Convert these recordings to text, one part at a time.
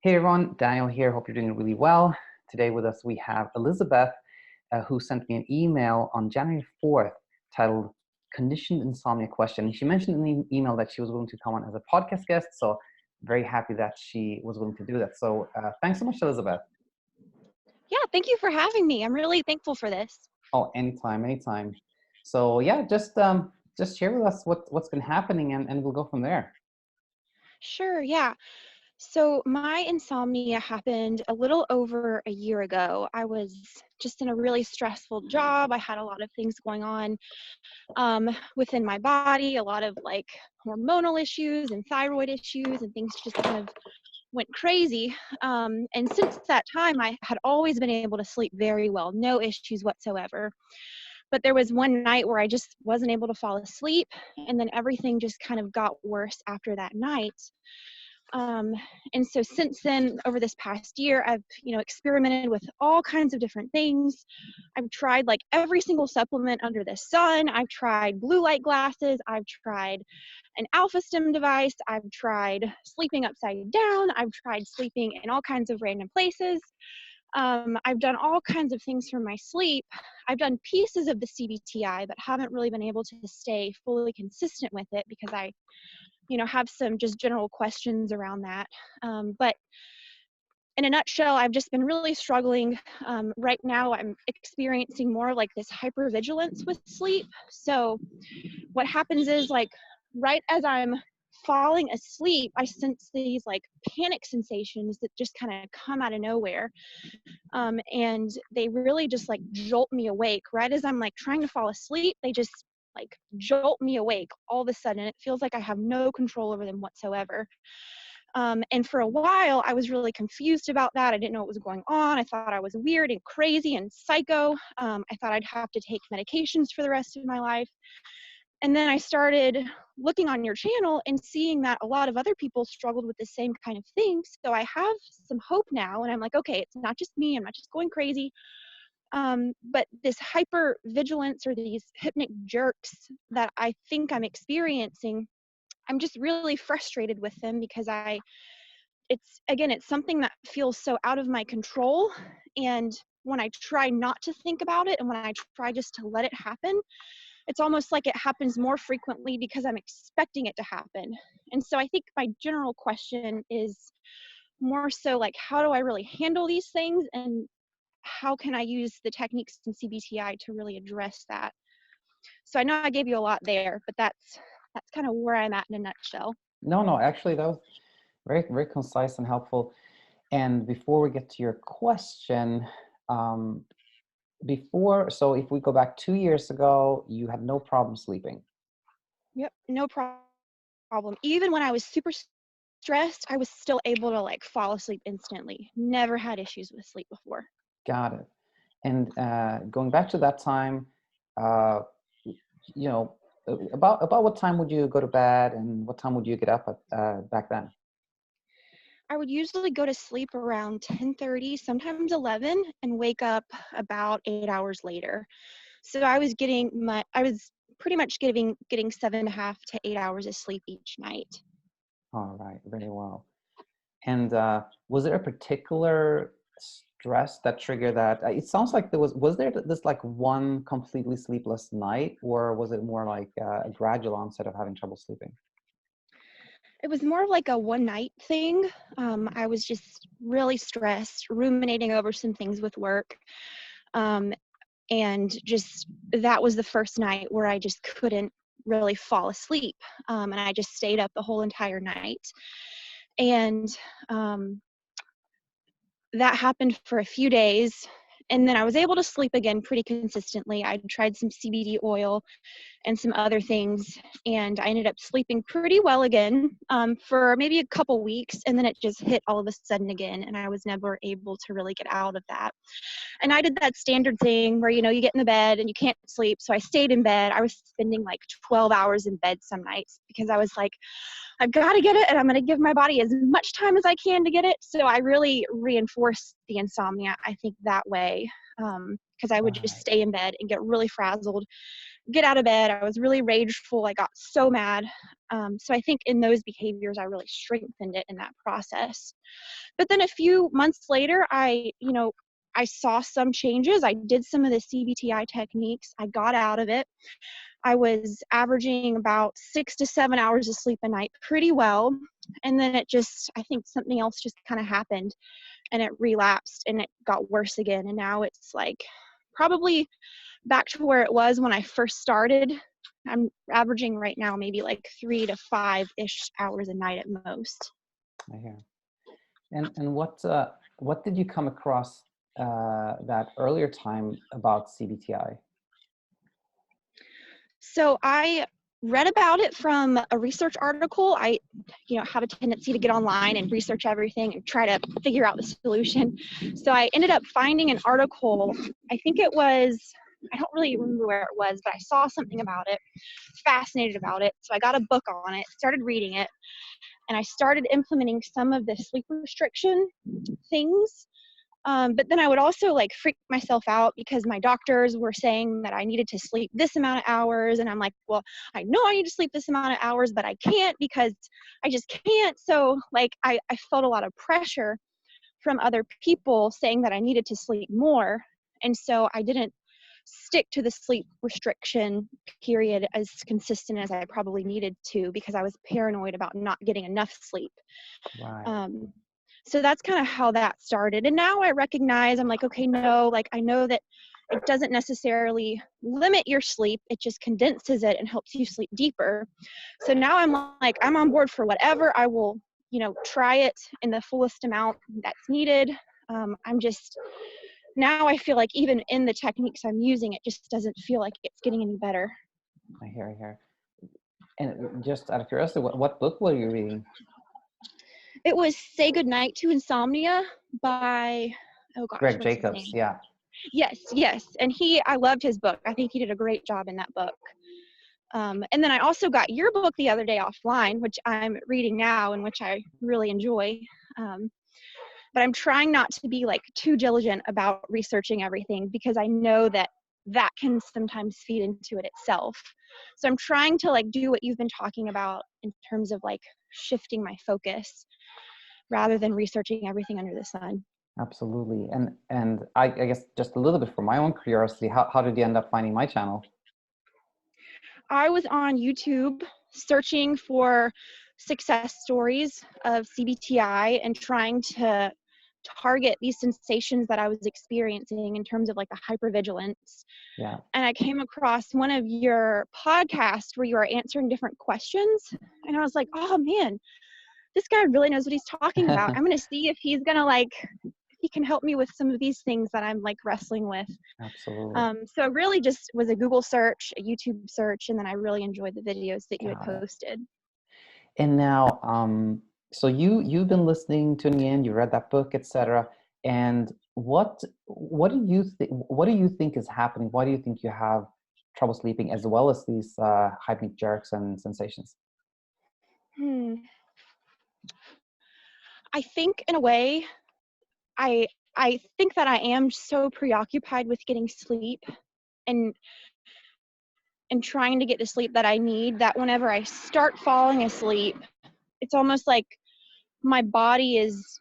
Hey everyone, Daniel here. Hope you're doing really well. Today with us we have Elizabeth, who sent me an email on January 4th titled Conditioned Insomnia Question. She mentioned in the email that she was willing to come on as a podcast guest, so very happy that she was willing to do that. So thanks so much, Elizabeth. Yeah, thank you for having me. I'm really thankful for this. Oh, anytime, anytime. So yeah, just share with us what's been happening and we'll go from there. Sure, yeah. So my insomnia happened a little over a year ago. I was just in a really stressful job. I had a lot of things going on within my body, a lot of like hormonal issues and thyroid issues, and things just kind of went crazy. And since that time, I had always been able to sleep very well, no issues whatsoever. But there was one night where I just wasn't able to fall asleep, and then everything just kind of got worse after that night. Um, and so since then, over this past year, I've experimented with all kinds of different things. I've tried like every single supplement under the sun. I've tried blue light glasses. I've tried an alpha stim device. I've tried sleeping upside down. I've tried sleeping in all kinds of random places. I've done all kinds of things for my sleep. I've done pieces of the CBTI, but haven't really been able to stay fully consistent with it because I have some just general questions around that. But in a nutshell, I've just been really struggling. Right now, I'm experiencing more like this hypervigilance with sleep. So what happens is like right as I'm falling asleep, I sense these like panic sensations that just kind of come out of nowhere. And they really just like jolt me awake. Right as I'm like trying to fall asleep, they just like jolt me awake all of a sudden. It feels like I have no control over them whatsoever. And for a while, I was really confused about that. I didn't know what was going on. I thought I was weird and crazy and psycho. I thought I'd have to take medications for the rest of my life. And then I started looking on your channel and seeing that a lot of other people struggled with the same kind of thing. So I have some hope now. And I'm like, okay, it's not just me. I'm not just going crazy. But this hyper vigilance or these hypnic jerks that I think I'm experiencing, I'm just really frustrated with them because it's something that feels so out of my control. And when I try not to think about it and when I try just to let it happen, it's almost like it happens more frequently because I'm expecting it to happen. And so I think my general question is more so like, how do I really handle these things? And how can I use the techniques in CBTI to really address that? So I know I gave you a lot there, but that's kind of where I'm at in a nutshell. No, actually that was very, very concise and helpful. And before we get to your question, um, so if we go back 2 years ago, you had no problem sleeping. Yep, no problem. Even when I was super stressed, I was still able to like fall asleep instantly. Never had issues with sleep before. Got it. And going back to that time, uh, you know, about what time would you go to bed and what time would you get up at, back then? I would usually go to sleep around 10:30, sometimes 11, and wake up about 8 hours later. So I was pretty much getting 7.5 to 8 hours of sleep each night. All right, very well. And was there a particular stress that triggered that? It sounds like was there this like one completely sleepless night, or was it more like a gradual onset of having trouble sleeping? It was more of like a one night thing. I was just really stressed, ruminating over some things with work. Um, and just that was the first night where I just couldn't really fall asleep. And I just stayed up the whole entire night. And that happened for a few days. And then I was able to sleep again pretty consistently. I tried some CBD oil and some other things, and I ended up sleeping pretty well again for maybe a couple weeks, and then it just hit all of a sudden again, and I was never able to really get out of that. And I did that standard thing where, you get in the bed and you can't sleep, so I stayed in bed. I was spending like 12 hours in bed some nights because I was like, I've got to get it, and I'm going to give my body as much time as I can to get it. So I really reinforced the insomnia, I think, that way, because I would just Right. stay in bed and get really frazzled get out of bed. I was really rageful. I got so mad. So I think in those behaviors, I really strengthened it in that process. But then a few months later, I saw some changes. I did some of the CBTI techniques. I got out of it. I was averaging about 6 to 7 hours of sleep a night pretty well. And then I think something else just kind of happened and it relapsed and it got worse again. And now it's like probably back to where it was when I first started. I'm averaging right now maybe like 3 to 5-ish hours a night at most. I hear. And what did you come across that earlier time about CBTI? So I read about it from a research article. I have a tendency to get online and research everything and try to figure out the solution. So I ended up finding an article. I think it was, I don't really remember where it was, but I saw something about it, fascinated about it. So I got a book on it, started reading it, and I started implementing some of the sleep restriction things. But then I would also like freak myself out because my doctors were saying that I needed to sleep this amount of hours. And I'm like, well, I know I need to sleep this amount of hours, but I can't because I just can't. So like I felt a lot of pressure from other people saying that I needed to sleep more. And so I didn't stick to the sleep restriction period as consistent as I probably needed to because I was paranoid about not getting enough sleep. Right. So that's kind of how that started. And now I recognize, I'm like, okay, no, like I know that it doesn't necessarily limit your sleep. It just condenses it and helps you sleep deeper. So now I'm like, I'm on board for whatever. I will, try it in the fullest amount that's needed. Now I feel like even in the techniques I'm using, it just doesn't feel like it's getting any better. I hear. And just out of curiosity, what book were you reading? It was Say Goodnight to Insomnia by, oh gosh, Greg what's his Jacobs, name? yeah. Yes. And I loved his book. I think he did a great job in that book. And then I also got your book the other day offline, which I'm reading now and which I really enjoy. But I'm trying not to be like too diligent about researching everything because I know that can sometimes feed into it itself. So I'm trying to like do what you've been talking about in terms of like shifting my focus rather than researching everything under the sun. Absolutely. And I guess just a little bit for my own curiosity, how did you end up finding my channel? I was on YouTube searching for success stories of CBTI and trying to target these sensations that I was experiencing in terms of like the hypervigilance. Yeah. And I came across one of your podcasts where you are answering different questions. And I was like, oh man, this guy really knows what he's talking about. I'm going to see if he's going to he can help me with some of these things that I'm like wrestling with. Absolutely. So it really just was a Google search, a YouTube search, and then I really enjoyed the videos that you had posted. And now, so you've been listening to me and you read that book, etc. And what do you think is happening? Why do you think you have trouble sleeping as well as these hypnic jerks and sensations? I think in a way, I think that I am so preoccupied with getting sleep and trying to get the sleep that I need that whenever I start falling asleep, it's almost like my body is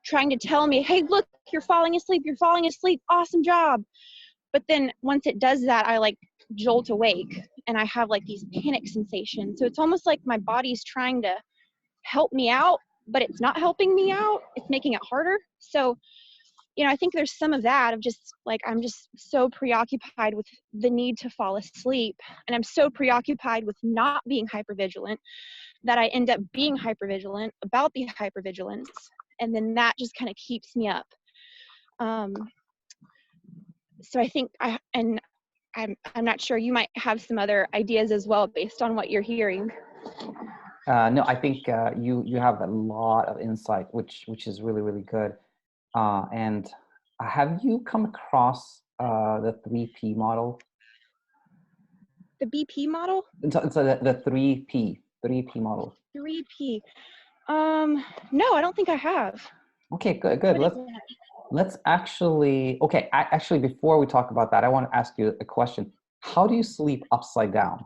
trying to tell me, hey, look, you're falling asleep, awesome job. But then once it does that, I like jolt awake and I have like these panic sensations. So it's almost like my body's trying to help me out, but it's not helping me out. It's making it harder. So I think there's some of that of just like, I'm just so preoccupied with the need to fall asleep. And I'm so preoccupied with not being hypervigilant that I end up being hypervigilant about the hypervigilance. And then that just kind of keeps me up. So I think I'm not sure, you might have some other ideas as well based on what you're hearing. No, I think you have a lot of insight, which is really, really good. And have you come across the 3P model? The BP model? So the 3P model. 3P. No, I don't think I have. Okay, good. Let's actually, okay, actually, before we talk about that, I want to ask you a question. how do you sleep upside down?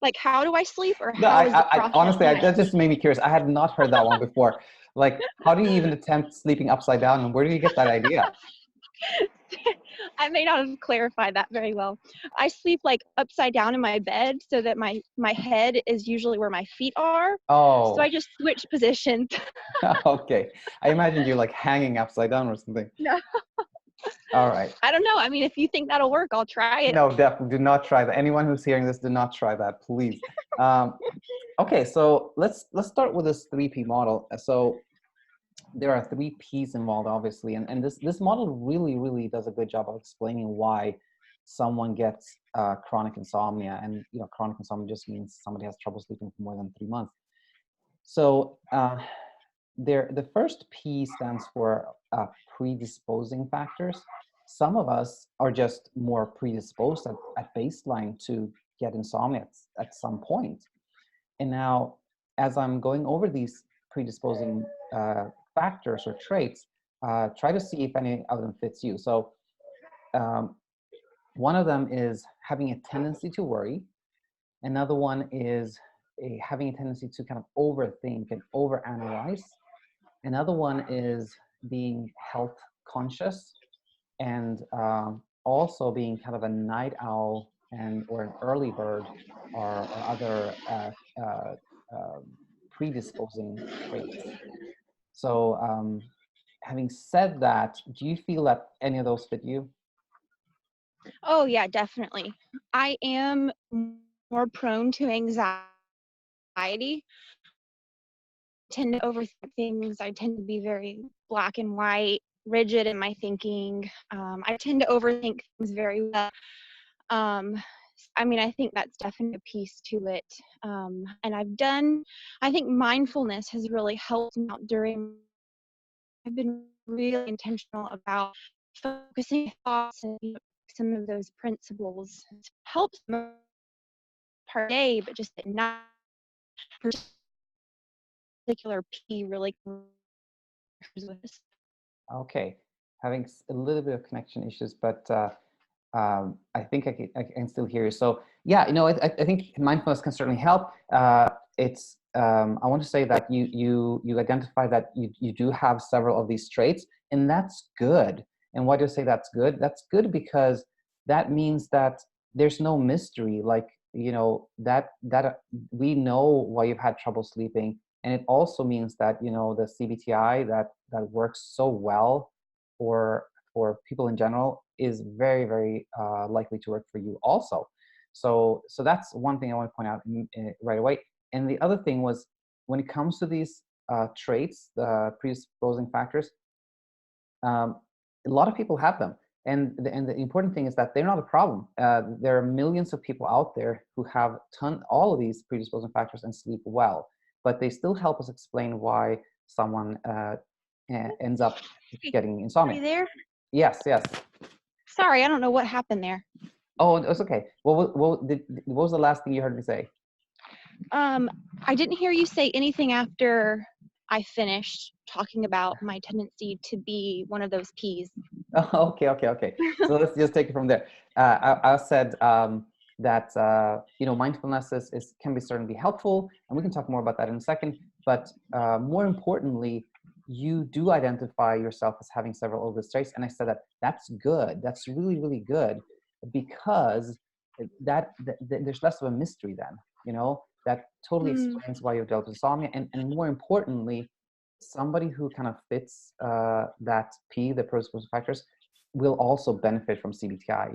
Like how do I sleep, or No, how is the process honestly, that I that just made me curious. I had not heard that one before. Like, how do you even attempt sleeping upside down, and where do you get that idea? I may not have clarified that very well. I sleep like upside down in my bed so that my head is usually where my feet are. So I Oh, just switch positions. okay. I imagined you like hanging upside down or something. No, All right. I don't know. I mean, if you think that'll work, I'll try it. No, definitely do not try that. Anyone who's hearing this, do not try that, please. Um, okay, so let's start with this 3P model. So there are 3Ps involved, obviously, and this model really does a good job of explaining why someone gets chronic insomnia. And chronic insomnia just means somebody has trouble sleeping for more than 3 months. So the first P stands for predisposing factors. Some of us are just more predisposed at baseline to get insomnia at some point. And now, as I'm going over these predisposing factors or traits, try to see if any of them fits you. So um, one of them is having a tendency to worry. Another one is having a tendency to kind of overthink and overanalyze. Another one is being health conscious, and also being kind of a night owl and or an early bird, or other uh, uh, predisposing traits. So having said that, do you feel that any of those fit you? Oh yeah, definitely. I am more prone to anxiety. I tend to overthink things. I tend to be very black and white, rigid in my thinking. I tend to overthink things very well. Um, I mean, I think that's definitely a piece to it. And I think mindfulness has really helped me out during, I've been really intentional about focusing thoughts and some of those principles. It helps per day, but just at night, particular P really with this. Okay, having a little bit of connection issues, but I think I can still hear you. So yeah, I think mindfulness can certainly help. I want to say that you identify that you do have several of these traits, and that's good. And why do you say that's good? That's good because that means that there's no mystery. Like that we know why you've had trouble sleeping, and it also means that the CBTI that works so well for people in general is very likely to work for you also. So that's one thing I want to point out right away. And the other thing was, when it comes to these traits, the predisposing factors, a lot of people have them. And the important thing is that they're not a problem. There are millions of people out there who have all of these predisposing factors and sleep well, but they still help us explain why someone ends up getting Are insomnia. you there? Yes, yes. Sorry, I don't know what happened there. Oh, it's okay. What was the last thing you heard me say? Um, I didn't hear you say anything after I finished talking about my tendency to be one of those P's. Oh, okay. So let's just take it from there. I said that mindfulness can be certainly helpful, and we can talk more about that in a second. But more importantly, you do identify yourself as having several of these traits, and I said that's good. That's really good, because there's less of a mystery then. That totally Hmm. explains why you've developed insomnia, and more importantly, somebody who kind of fits that P, the predisposing factors, will also benefit from CBTI.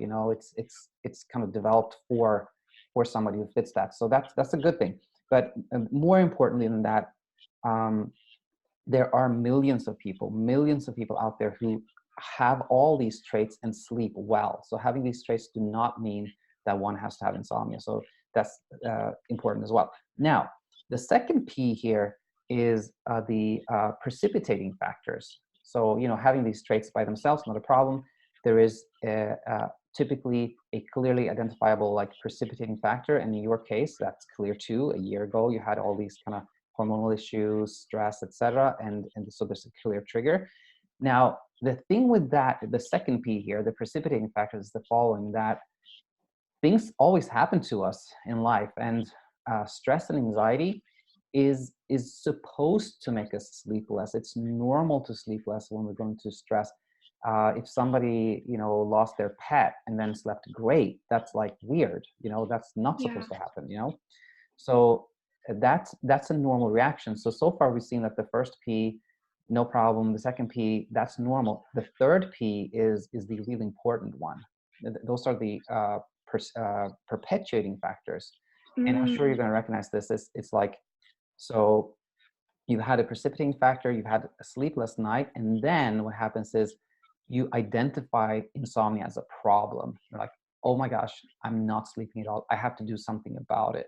It's kind of developed for somebody who fits that. So that's a good thing. But more importantly than that, um, there are millions of people out there who have all these traits and sleep well. So having these traits do not mean that one has to have insomnia. So that's important as well. Now, the second P here is the precipitating factors. So, having these traits by themselves, not a problem. There is typically a clearly identifiable like precipitating factor. And in your case, that's clear too. A year ago, you had all these kind of hormonal issues, stress, etc., and so there's a clear trigger. Now, the thing with that, the second P here, the precipitating factor is the following, that things always happen to us in life, and stress and anxiety is supposed to make us sleep less. It's normal to sleep less when we're going through stress. If somebody, lost their pet and then slept great, that's like weird. That's not Yeah. supposed to happen. So that's a normal reaction. So far we've seen that the first P, no problem. The second P, that's normal. The third P is the really important one. Those are the perpetuating factors. And I'm sure you're Mm, going to recognize this. It's like, so you had a precipitating factor, you've had a sleepless night, and then what happens is you identify insomnia as a problem. You're like, oh my gosh, I'm not sleeping at all. I have to do something about it.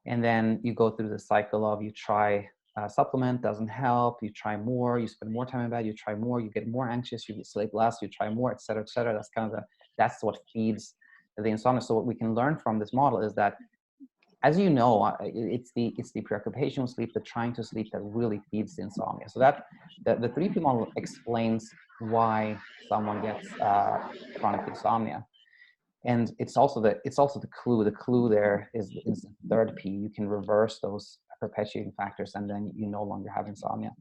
And then you go through the cycle of, you try a supplement, doesn't help, you try more, you spend more time in bed, you try more, you get more anxious, you sleep less, you try more, et cetera, et cetera. That's kind of that's what feeds the insomnia. So what we can learn from this model is that, as you know, it's the preoccupation with sleep, the trying to sleep, that really feeds the insomnia. So that the 3P model explains why someone gets chronic insomnia. And it's also the clue. The clue there is the third P. You can reverse those perpetuating factors, and then you no longer have insomnia.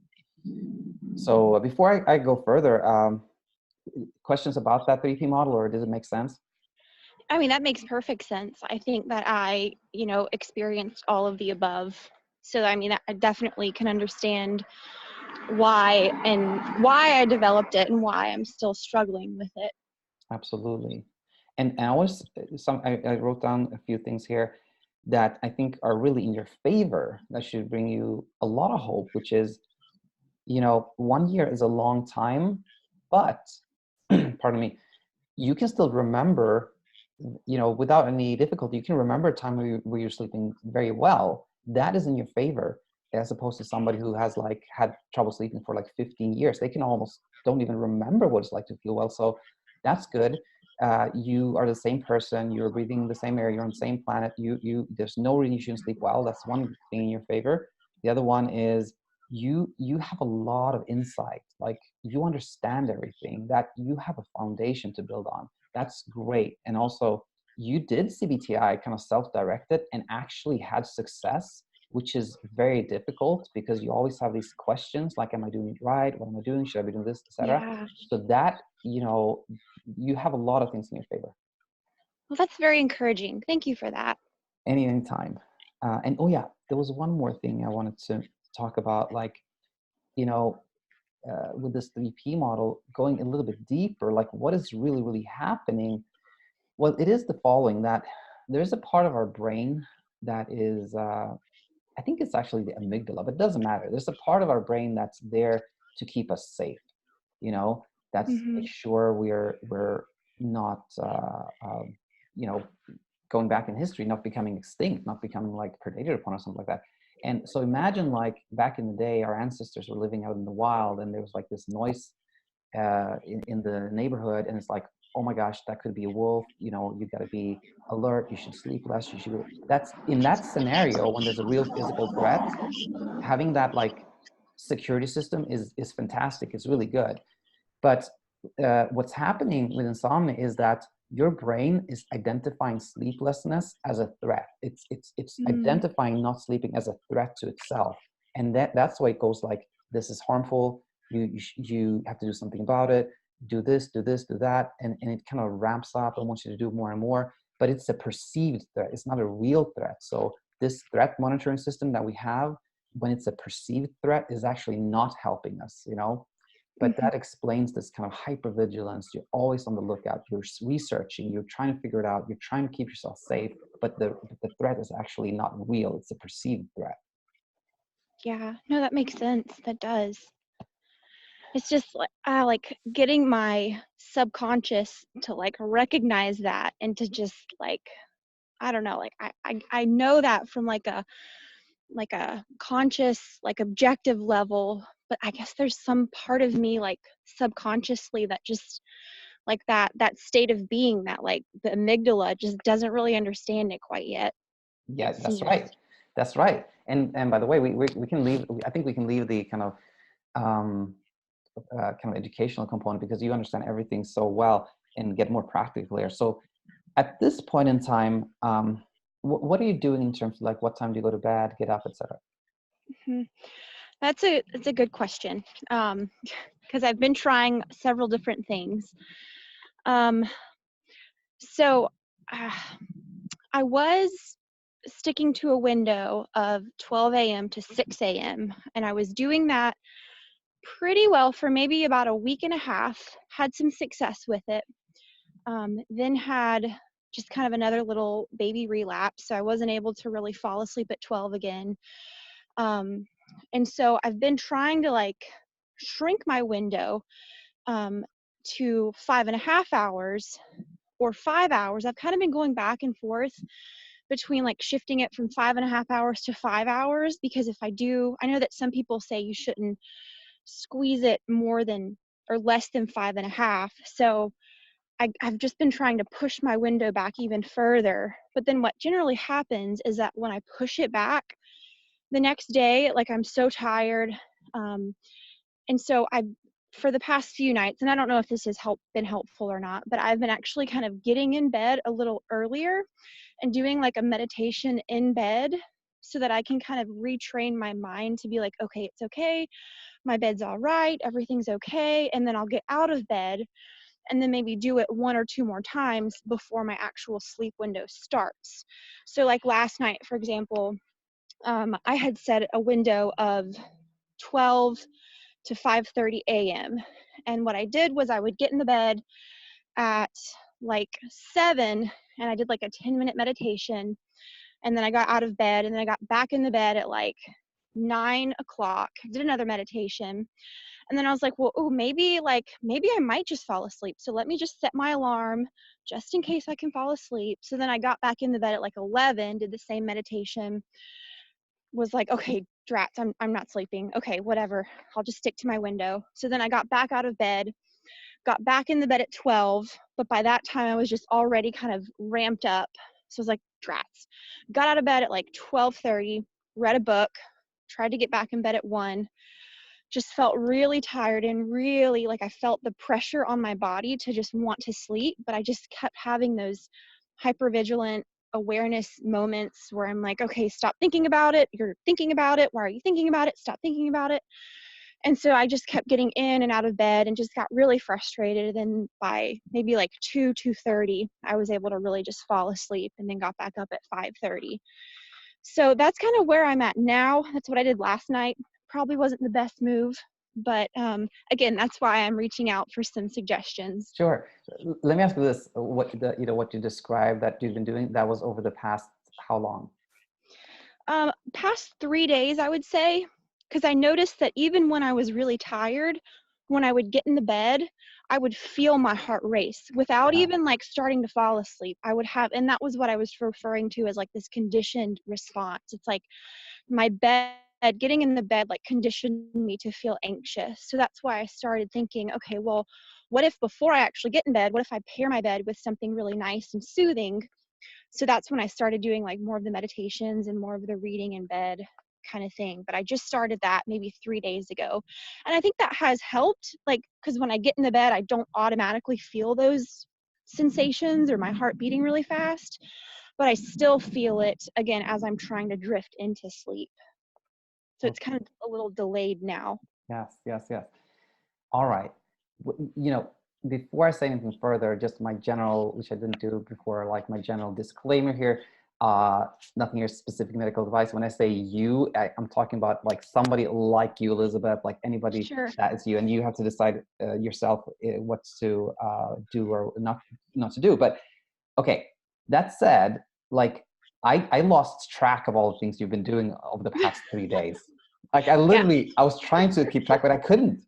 So before I go further, questions about that 3P model, or does it make sense? I mean, that makes perfect sense. I think that I, experienced all of the above. So, I mean, I definitely can understand why I developed it and why I'm still struggling with it. Absolutely. And I always, I wrote down a few things here that I think are really in your favor, that should bring you a lot of hope, which is, 1 year is a long time, but pardon me, you can still remember, without any difficulty, you can remember a time where you're sleeping very well. That is in your favor, as opposed to somebody who has like had trouble sleeping for like 15 years. They can almost don't even remember what it's like to feel well. So that's good. You are the same person. You're breathing the same air. You're on the same planet. There's no reason you shouldn't sleep well. That's one thing in your favor. The other one is you have a lot of insight. Like, you understand everything, that you have a foundation to build on. That's great. And also, you did CBTI kind of self-directed and actually had success, which is very difficult because you always have these questions like, am I doing it right? What am I doing? Should I be doing this, etc.? Yeah. So that, you have a lot of things in your favor. Well, that's very encouraging. Thank you for that. Anytime. And oh yeah, there was one more thing I wanted to talk about, like, you know, with this 3P model, going a little bit deeper, like what is really, really happening? Well, it is the following, that there's a part of our brain that is, I think it's actually the amygdala, but it doesn't matter. There's a part of our brain that's there to keep us safe, that's Hmm. make sure we're not, you know, going back in history, not becoming extinct, not becoming like predated upon or something like that. And so imagine, like, back in the day, our ancestors were living out in the wild, and there was like this noise in the neighborhood, and it's like, oh my gosh, that could be a wolf. You got to be alert. You should sleep less. You should. That's in that scenario when there's a real physical threat. Having that like security system is fantastic. It's really good. But what's happening with insomnia is that your brain is identifying sleeplessness as a threat. It's Mm, identifying not sleeping as a threat to itself, and that's why it goes like, this is harmful. You have to do something about it. Do this, do this, do that, and it kind of ramps up and wants you to do more and more. But it's a perceived threat. It's not a real threat. So this threat monitoring system that we have, when it's a perceived threat, is actually not helping us. But mhm. that explains this kind of hypervigilance. You're always on the lookout. You're researching. You're trying to figure it out. You're trying to keep yourself safe. But the threat is actually not real. It's a perceived threat. Yeah, no, that makes sense. That does. It's just like getting my subconscious to like recognize that and to just like, I don't know, like I know that from like a conscious, like objective level, but I guess there's some part of me like subconsciously that just like that state of being that like the amygdala just doesn't really understand it quite yet, Yeah, it that's seems. right. That's right. And by the way, we can leave. I think we can leave the kind of um, kind of educational component because you understand everything so well and get more practical here. So at this point in time, what are you doing in terms of like what time do you go to bed, get up, etc.? Mhm. That's a good question, because I've been trying several different things. Um, so uh, I was sticking to a window of 12 a.m. to 6 a.m., and I was doing that pretty well for maybe about a week and a half, had some success with it, then had just kind of another little baby relapse, so I wasn't able to really fall asleep at 12 again. Um, and so I've been trying to like shrink my window um, to 5.5 hours or 5 hours. I've kind of been going back and forth between like shifting it from 5.5 hours to 5 hours, because if I do, I know that some people say you shouldn't squeeze it more than or less than 5.5. So I've just been trying to push my window back even further. But then what generally happens is that when I push it back the next day, like I'm so tired. Um, and so for the past few nights, and I don't know if this has been helpful or not, but I've been actually kind of getting in bed a little earlier and doing like a meditation in bed so that I can kind of retrain my mind to be like, okay, it's okay. My bed's all right. Everything's okay. And then I'll get out of bed and then maybe do it one or two more times before my actual sleep window starts. So like last night, for example, I had set a window of 12 to 5:30 a.m. And what I did was I would get in the bed at like 7 and I did like a 10-minute meditation. And then I got out of bed and then I got back in the bed at like 9 o'clock, did another meditation. And then I was like, well, oh, maybe I might just fall asleep. So let me just set my alarm just in case I can fall asleep. So then I got back in the bed at like 11, did the same meditation, was like, okay, drats, I'm not sleeping. Okay, whatever. I'll just stick to my window. So then I got back out of bed, got back in the bed at 12, but by that time I was just already kind of ramped up. So I was like, drats. Got out of bed at like 12:30, read a book, tried to get back in bed at 1, just felt really tired and really like I felt the pressure on my body to just want to sleep, but I just kept having those hypervigilant awareness moments where I'm like, okay, stop thinking about it. You're thinking about it. Why are you thinking about it? Stop thinking about it. And so I just kept getting in and out of bed and just got really frustrated. And by maybe like 2:30, I was able to really just fall asleep and then got back up at 5:30. So that's kind of where I'm at now. That's what I did last night. Probably wasn't the best move, but again, that's why I'm reaching out for some suggestions. Sure. Let me ask you this: what you described that you've been doing, that was over the past how long? Past 3 days, I would say, because I noticed that even when I was really tired, when I would get in the bed, I would feel my heart race without Yeah. even like starting to fall asleep. I would have, and that was what I was referring to as like this conditioned response. It's like my bed, getting in the bed like conditioned me to feel anxious. So that's why I started thinking, okay, well, what if before I actually get in bed, what if I pair my bed with something really nice and soothing? So that's when I started doing like more of the meditations and more of the reading in bed kind of thing. But I just started that maybe 3 days ago. And I think that has helped, like, because when I get in the bed, I don't automatically feel those sensations or my heart beating really fast, but I still feel it again as I'm trying to drift into sleep. So it's kind of a little delayed now. Yes, yes, yes. All right. Before I say anything further, just my general, which I didn't do before, like my general disclaimer here, nothing here specific medical advice. When I say you, I'm talking about like somebody like you, Elizabeth, like anybody Sure. that is you, and you have to decide yourself what to do or not to do. But okay, that said, like I lost track of all the things you've been doing over the past 3 days. Like Yeah, I was trying to keep track, but I couldn't.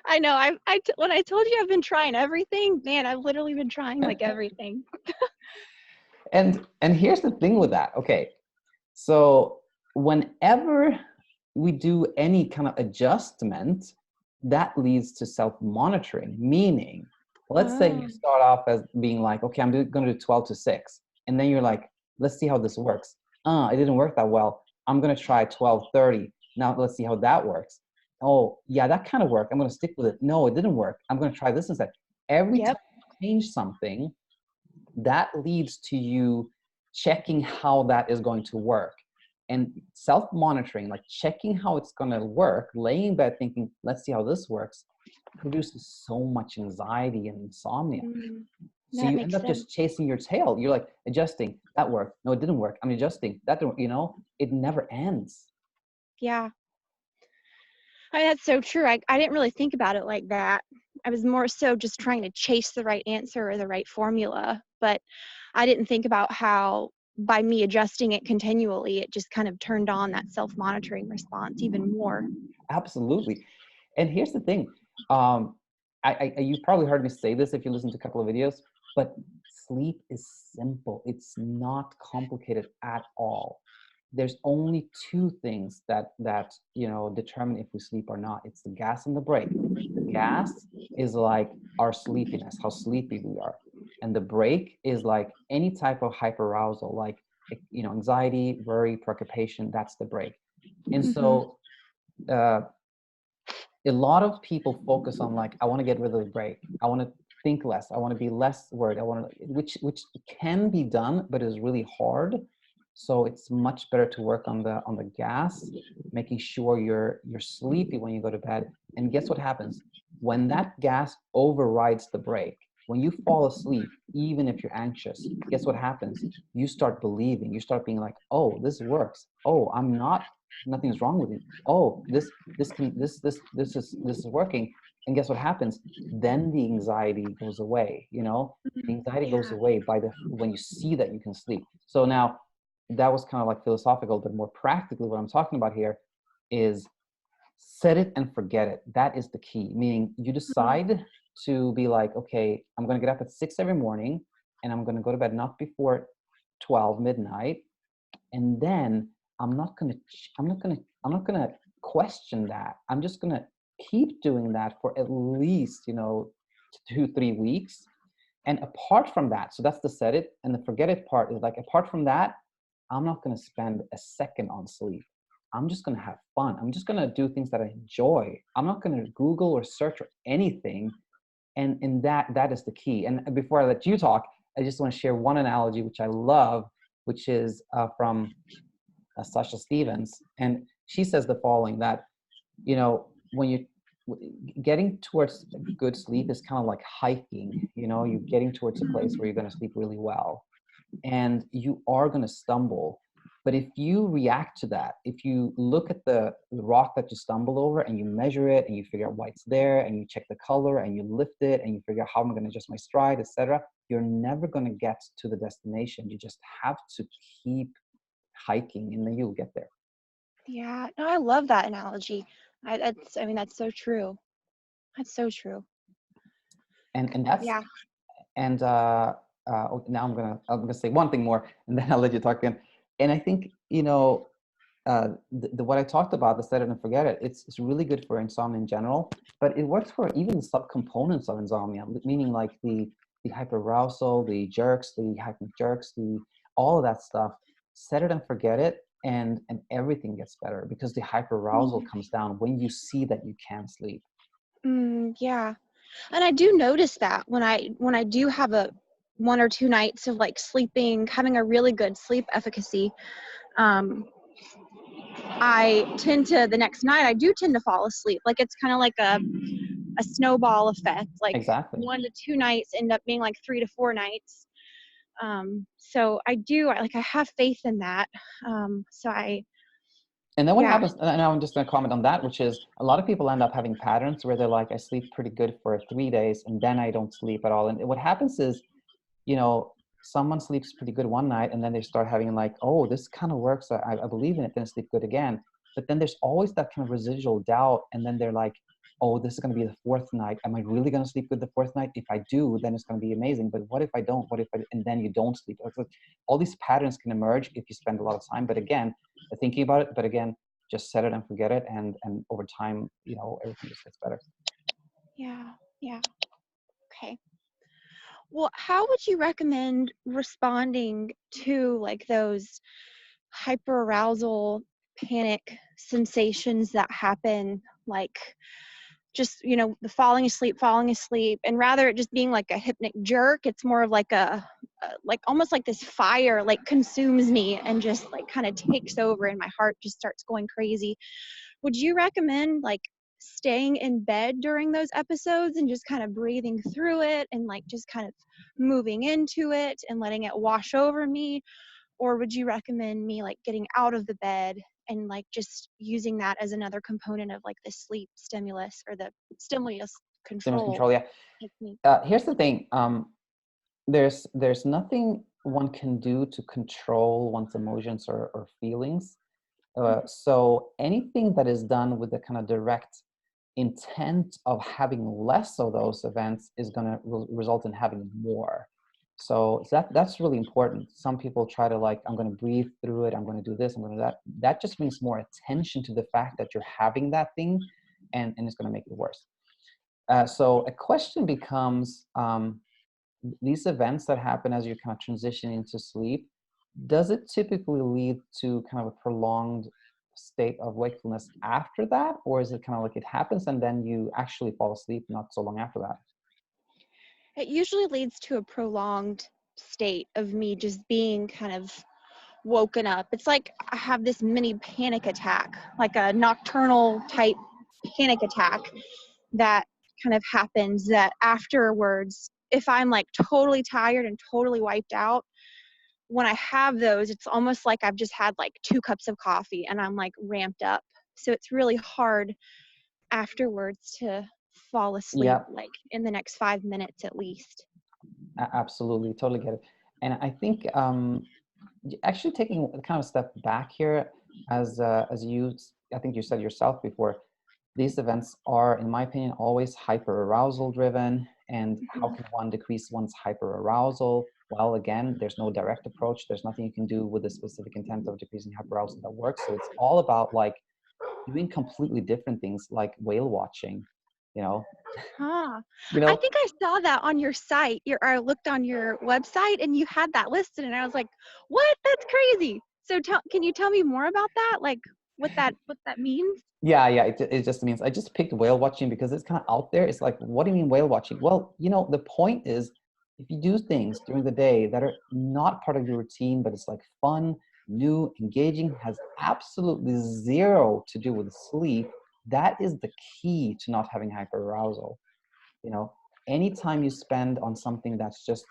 I know. When I told you I've been trying everything, man, I've literally been trying like everything. And here's the thing with that. Okay, so whenever we do any kind of adjustment, that leads to self-monitoring. Meaning, let's say you Oh, start off as being like, okay, I'm going to do 12 to 6, and then you're like, let's see how this works. It didn't work that well. I'm going to try 12:30. Now let's see how that works. Oh, yeah, that kind of worked. I'm going to stick with it. No, it didn't work. I'm going to try this instead. Every time Yep. you change something, that leads to you checking how that is going to work. And self-monitoring, like checking how it's going to work, laying in bed thinking, let's see how this works, produces so much anxiety and insomnia. Mm, So that you end makes up sense. just chasing your tail. You're like adjusting, that worked. No, it didn't work. I'm adjusting, that didn't, it never ends. Yeah. That's so true. I didn't really think about it like that. I was more so just trying to chase the right answer or the right formula, but I didn't think about how by me adjusting it continually, it just kind of turned on that self-monitoring response even more. Absolutely. And here's the thing. You probably heard me say this if you listen to a couple of videos, but sleep is simple. It's not complicated at all. There's only two things that determine if we sleep or not. It's the gas and the brake. The gas is like our sleepiness, how sleepy we are. And the brake is like any type of hyperarousal, like anxiety, worry, preoccupation, that's the brake. And Mm-hmm. so uh, a lot of people focus on like, I want to get rid of the brake, I want to think less, I want to be less worried, I want to, which can be done but is really hard. So it's much better to work on the gas, making sure you're sleepy when you go to bed. And guess what happens when that gas overrides the brake? When you fall asleep, even if you're anxious, guess what happens? You start believing, you start being like, oh, this works, oh, I'm not, nothing's wrong with me, oh, this is working. And guess what happens? Then the anxiety goes away. The anxiety goes Yeah. away by the when you see that you can sleep. So now that was kind of like philosophical, but more practically what I'm talking about here is set it and forget it. That is the key. Meaning you Mhm. decide to be like, okay, I'm going to get up at 6 every morning and I'm going to go to bed not before 12 midnight. And then I'm not going to question that. I'm just going to keep doing that for at least 2-3 weeks. And apart from that, so that's the set it, and the forget it part is like, apart from that, I'm not going to spend a second on sleep. I'm just going to have fun. I'm just going to do things that I enjoy. I'm not going to Google or search or anything. And that is the key. And before I let you talk, I just want to share one analogy which I love, which is from Sasha Stevens. And she says the following, that when you getting towards good sleep is kind of like hiking. You're getting towards a place where you're going to sleep really well, and you are going to stumble. But if you react to that, if you look at the rock that you stumble over and you measure it and you figure out why it's there and you check the color and you lift it and you figure out how am I going to adjust my stride, etc., you're never going to get to the destination. You just have to keep hiking and then you'll get there. Yeah. No, I love that analogy. I mean, that's so true. That's so true. And that's Yeah. and now I'm gonna say one thing more and then I'll let you talk again. And I think what I talked about, the set it and forget it, it's really good for insomnia in general, but it works for even the subcomponents of insomnia, meaning like the hyperarousal, the jerks, the hypnic jerks, the all of that stuff. Set it and forget it, and everything gets better because the hyperarousal Mm, comes down when you see that you can't sleep. yeah. And I do notice that when I do have a 1 or 2 nights of like sleeping, having a really good sleep efficacy, um, I tend to the next night I do tend to fall asleep. Like it's kind of like a snowball effect. Like Exactly. 1 to 2 nights end up being like 3 to 4 nights. So I have faith in that. So And then what yeah. happens, and I'm just going to comment on that, which is a lot of people end up having patterns where they're like, I sleep pretty good for 3 days and then I don't sleep at all. And what happens is, someone sleeps pretty good one night and then they start having like, oh, this kind of works. I believe in it. Then sleep good again. But then there's always that kind of residual doubt. And then they're like, oh, this is going to be the fourth night. Am I really going to sleep good the fourth night? If I do, then it's going to be amazing. But what if I don't? And then you don't sleep? All these patterns can emerge if you spend a lot of time. But again, thinking about it, but again, just set it and forget it. And over time, everything just gets better. Yeah. Yeah. Okay. Well, how would you recommend responding to like those hyperarousal panic sensations that happen like just, the falling asleep, and rather it just being like a hypnic jerk, it's more of like like almost like this fire like consumes me and just like kind of takes over, and my heart just starts going crazy. Would you recommend like staying in bed during those episodes and just kind of breathing through it and like just kind of moving into it and letting it wash over me? Or would you recommend me like getting out of the bed and like just using that as another component of like the sleep stimulus or the stimulus Stimulus control control, yeah. technique? Here's the thing. There's nothing one can do to control one's emotions or feelings. So anything that is done with the kind of direct intent of having less of those events is going to result in having more. So that's really important. Some people try to like, I'm going to breathe through it, I'm going to do this, I'm going to do that. That just brings more attention to the fact that you're having that thing, and it's going to make it worse. So a question becomes, these events that happen as you kind of transition into sleep, does it typically lead to kind of a prolonged state of wakefulness after that? Or is it kind of like it happens and then you actually fall asleep not so long after that? It usually leads to a prolonged state of me just being kind of woken up. It's like I have this mini panic attack, like a nocturnal type panic attack that kind of happens, that afterwards, if I'm like totally tired and totally wiped out, when I have those, it's almost like I've just had like 2 cups of coffee and I'm like ramped up. So it's really hard afterwards to fall asleep Yeah, like in the next 5 minutes at least. absolutely. Totally get it. And I think actually taking a kind of step back here, as you, I think you said yourself before, these events are, in my opinion, always hyperarousal driven. And how Mhm. can one decrease one's hyperarousal? Well, again, there's no direct approach. There's nothing you can do with a specific intent of decreasing hyperarousal that works. So it's all about like doing completely different things, like whale watching, you know, Huh. you I know, think I saw that on your site. I looked on your website and you had that listed, and I was like, "What? That's crazy." So can you tell me more about that? Like what that means? yeah, it just means I just picked whale watching because it's kind of out there. It's like, what do you mean whale watching? Well, the point is, if you do things during the day that are not part of your routine, but it's like fun, new, engaging, has absolutely zero to do with sleep, that is the key to not having hyperarousal. You know, anytime you spend on something that's just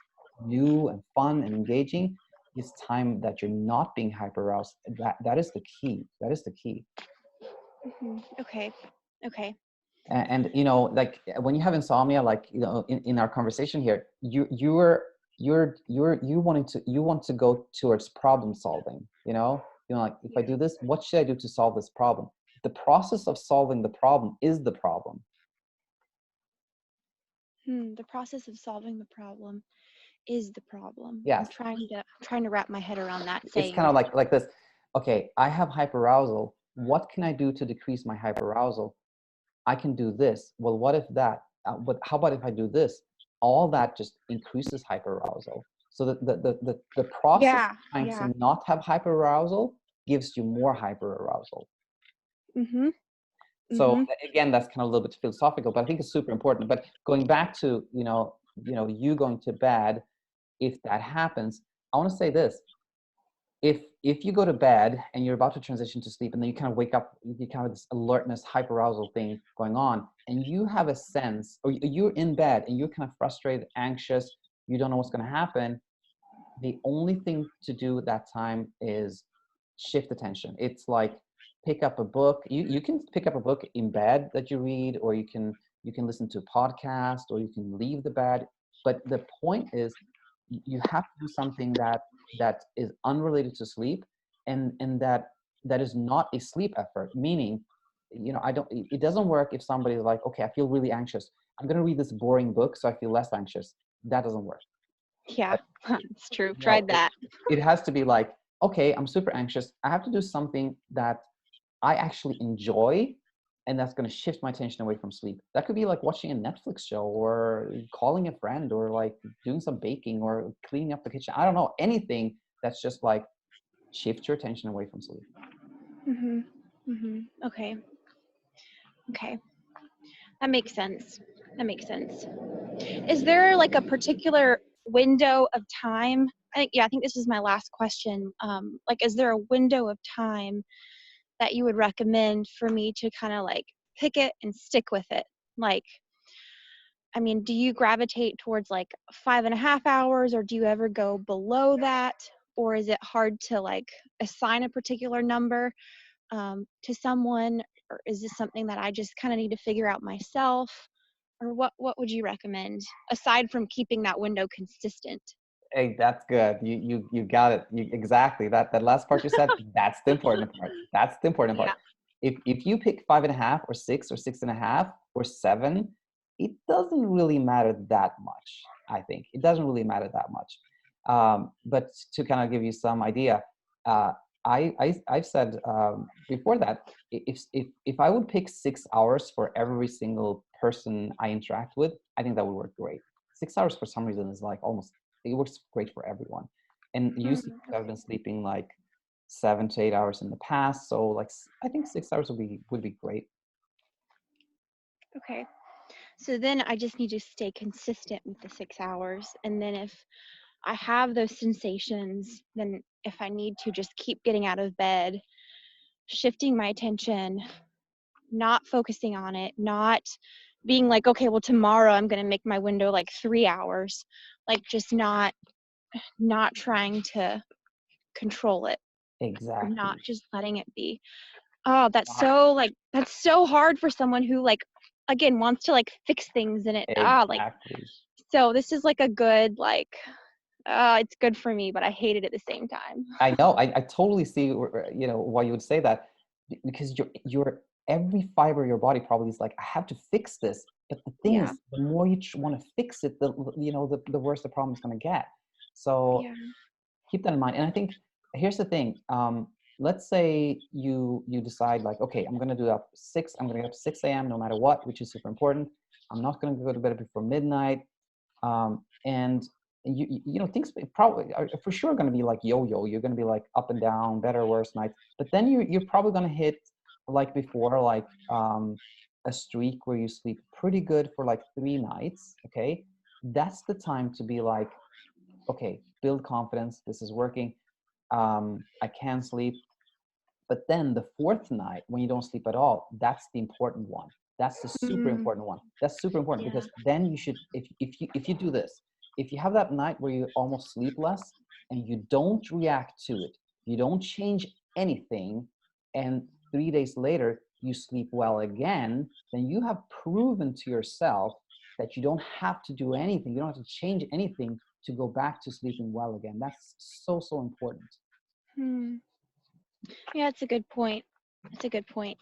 new and fun and engaging is time that you're not being hyperaroused. That is the key. That is the key. Okay. Okay. And like when you have insomnia, like in our conversation here, you want to go towards problem solving. Like, if I Yeah. do this, what should I do to solve this problem? The process of solving the problem is the problem. The process of solving the problem is the problem. I'm Yes, trying to wrap my head around that it's kind saying. of like this. Okay, I have hyperarousal. What can I do to decrease my hyperarousal? I can do this. Well, what if that? But how about if I do this? All that just increases hyperarousal. So the process of Yeah. trying Yeah. to not have hyperarousal gives you more hyperarousal. Mhm. So Mhm. again, that's kind of a little bit philosophical, but I think it's super important. But going back to you going to bed, if that happens, I want to say this: if you go to bed and you're about to transition to sleep, and then you kind of wake up, you kind of this alertness hyperarousal thing going on, and you have a sense, or you're in bed and you're kind of frustrated, anxious, you don't know what's going to happen, the only thing to do at that time is shift attention. It's like, pick up a book. You can pick up a book in bed that you read, or you can listen to a podcast, or you can leave the bed. But the point is, you have to do something that is unrelated to sleep, and that is not a sleep effort. Meaning, I don't. It doesn't work if somebody's like, okay, I feel really anxious, I'm going to read this boring book so I feel less anxious. That doesn't work. Yeah. It's true. No, Tried that. it has to be like, okay, I'm super anxious, I have to do something that I actually enjoy, and that's going to shift my attention away from sleep. That could be like watching a Netflix show, or calling a friend, or like doing some baking, or cleaning up the kitchen. I don't know, anything that's just like shift your attention away from sleep. Mhm. Mhm. Okay. Okay. That makes sense. That makes sense. Is there like a particular window of time? I think this is my last question. Like, is there a window of time that you would recommend for me to kind of like pick it and stick with it? Like, I mean, do you gravitate towards like 5.5 hours, or do you ever go below that? Or is it hard to like assign a particular number to someone? Or is this something that I just kind of need to figure out myself? Or what would you recommend aside from keeping that window consistent? Hey, that's good. You got it. Exactly. That last part you said, that's the important part. That's the important part. Yeah. If you pick 5.5 or 6 or 6.5 or 7, it doesn't really matter that much. I think it doesn't really matter that much. But to kind of give you some idea, uh, I've said before that if I would pick 6 hours for every single person I interact with, I think that would work great. 6 hours for some reason is like almost, it works great for everyone. And usually Mm, I've been sleeping like 7 to 8 hours in the past, so like I think 6 hours would be great. okay. So then I just need to stay consistent with the 6 hours. And then if I have those sensations, then if I need to just keep getting out of bed, shifting my attention, not focusing on it, not being like, okay, well, tomorrow I'm going to make my window like 3 hours, like just not trying to control it, or not Exactly. just letting it be. Oh, that's so hard for someone who like, again, wants to like fix things in it. Like, Exactly. so this is like a good, like, it's good for me, but I hate it at the same time. I know. I totally see, why you would say that, because your every fiber of your body probably is like, I have to fix this. But the thing Yeah. is, the more you want to fix it, the worse the problem is going to get. So Yeah. keep that in mind. And I think here's the thing. Let's say you decide like, okay, I'm going to do up 6. I'm going to get up 6 a.m. no matter what, which is super important. I'm not going to go to bed before midnight. And things probably are for sure going to be like yo-yo. You're going to be like up and down, better, worse nights. But then you're probably going to hit, like before, like a streak where you sleep pretty good for like 3 nights. Okay, that's the time to be like, okay, build confidence. This is working. I can sleep. But then the fourth night, when you don't sleep at all, that's the important one. That's the super Mm, important one. That's super important, yeah. because then you should, if you do this, if you have that night where you almost sleepless and you don't react to it, you don't change anything, and 3 days later you sleep well again, then you have proven to yourself that you don't have to do anything. You don't have to change anything to go back to sleeping well again. That's so, so important. Hmm. Yeah, it's a good point. It's a good point.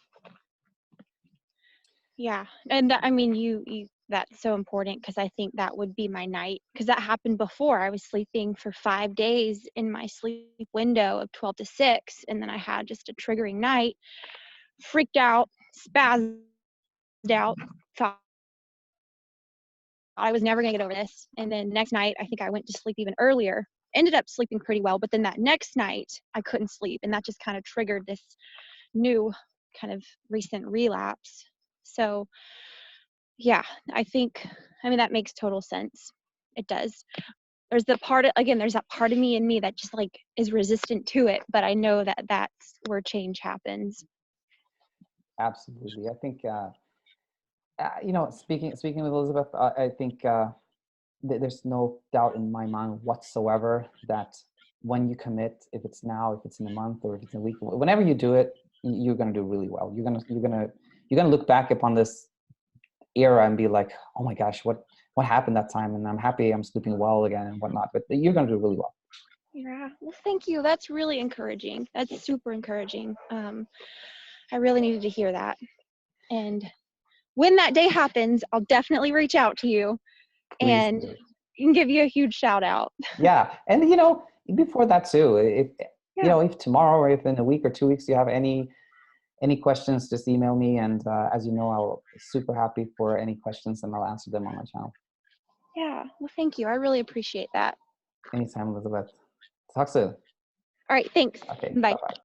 Yeah. And I mean, you that's so important, because I think that would be my night, because that happened before. I was sleeping for 5 days in my sleep window of 12 to 6, and then I had just a triggering night, freaked out, spazzed out, thought I was never going to get over this. And then next night, I think I went to sleep even earlier, ended up sleeping pretty well. But then that next night, I couldn't sleep. And that just kind of triggered this new kind of recent relapse. So, yeah, I mean, that makes total sense. It does. There's that part of me in me that just like is resistant to it. But I know that that's where change happens. Absolutely. I think speaking with Elizabeth, I think there's no doubt in my mind whatsoever that when you commit, if it's now, if it's in a month, or if it's in a week, whenever you do it, you're going to do really well. You're gonna look back upon this era and be like, oh my gosh, what happened that time? And I'm happy I'm sleeping well again and whatnot. But you're going to do really well. Yeah. Well, thank you. That's really encouraging. That's super encouraging. I really needed to hear that. And when that day happens, I'll definitely reach out to you Please and do. give you a huge shout out. Yeah, and before that too, if Yeah. if tomorrow or if in a week or 2 weeks you have any questions, just email me. And as you know, I'll super happy for any questions, and I'll answer them on my channel. Yeah. Well, thank you. I really appreciate that. Anytime, Elizabeth. Talk soon. All right. Thanks. Okay, Bye. bye-bye.